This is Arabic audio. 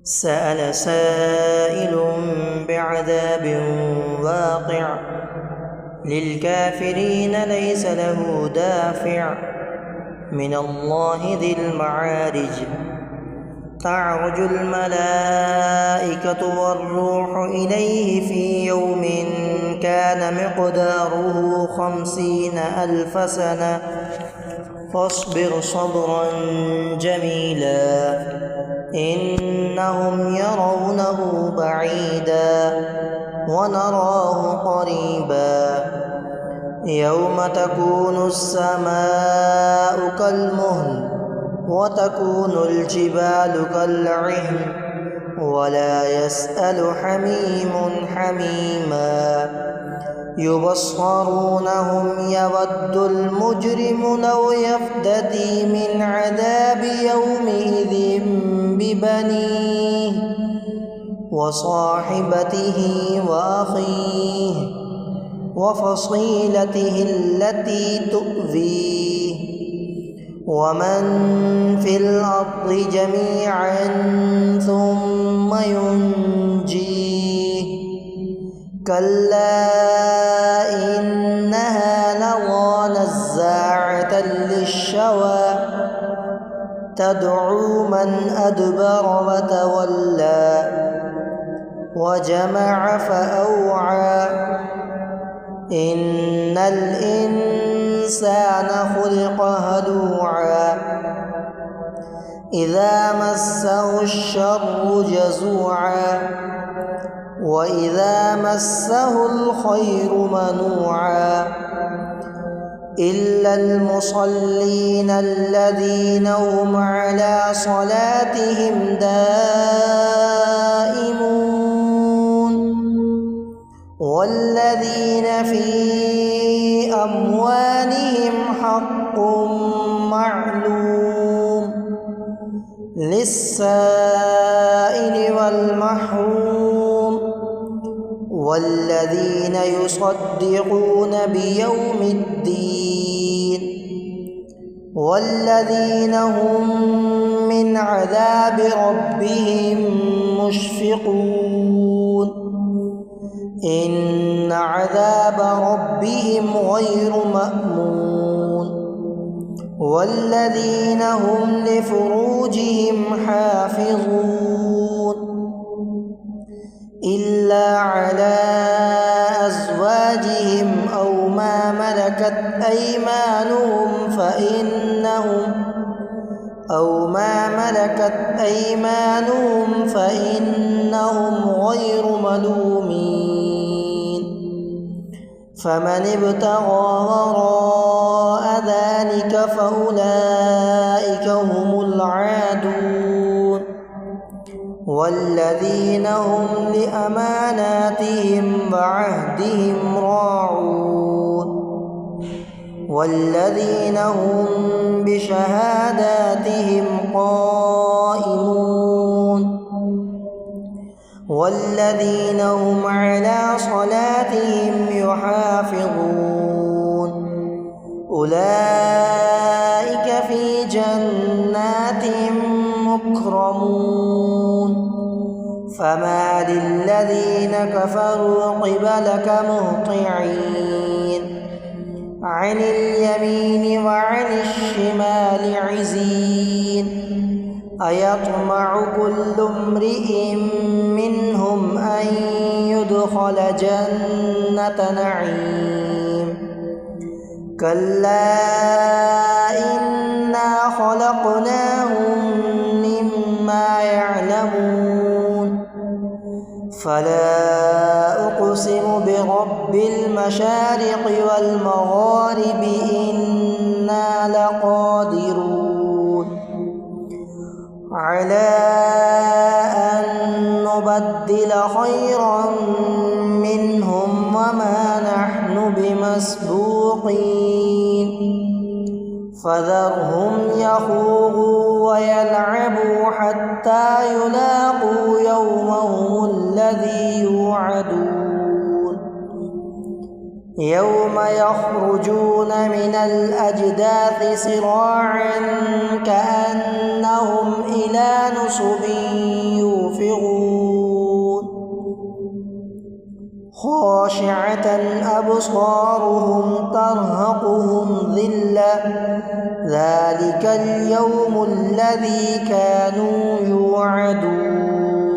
سأل سائل بعذاب واقع للكافرين ليس له دافع من الله ذي المعارج. تعرج الملائكة والروح إليه في يوم كان مقداره 50,000 سنة فاصبر صبرا جميلا إنهم يرونه بعيدا ونراه قريبا. يوم تكون السماء كالمهل وتكون الجبال كالعهن ولا يسأل حميم حميما. يبصرونهم يود المجرم لو يفتدي من عذاب يومئذ ببنيه وصاحبته وأخيه وفصيلته التي تؤذيه ومن في الأرض جميعا ثم ينجيه. كلا إنها لظى نزاعة للشوى تدعو من أدبر وتولى وجمع فأوعى. إن الإنسان خلق هلوعا إذا مسه الشر جزوعا وإذا مسه الخير منوعا. إلا المصلين الذين هم على صلاتهم دائمون والذين في أموالهم حق معلوم للسائل والمحروم والذين يصدقون بيوم الدين والذين هم من عذاب ربهم مشفقون. إن عذاب ربهم غير مأمون. والذين هم لفروجهم حافظون إلا على أزواجهم أو ما ملكت أيمانهم فإنهم غير ملومين. فمن ابتغى وراء ذلك فأولئك هم العادون. والذين هم لأماناتهم وعهدهم راعون والذين هم بشهاداتهم قائمون والذين هم على صلاتهم يحافظون. أولئك في جنات مكرمون. فما للذين كفروا قبلك مهطعين عن اليمين وعن الشمال عزين. أيطمع كل امرئ منهم أن يدخل جنة نعيم. كلا إنا خلقناهم مما يعلمون. فلا أقسم برب المشارق والمغارب إنا لقادرون على أن نبدل خيرا منهم وما نحن بمسبوقين. فذرهم يخوضوا ويلعبوا حتى يلاقوا يومهم الذي يوعدون. يوم يخرجون من الأجداث سراعا كأنهم إلى نصب يوفضون. ينفقون خاشعة أبصارهم ترهقهم ذلة ذلك اليوم الذي كانوا يوعدون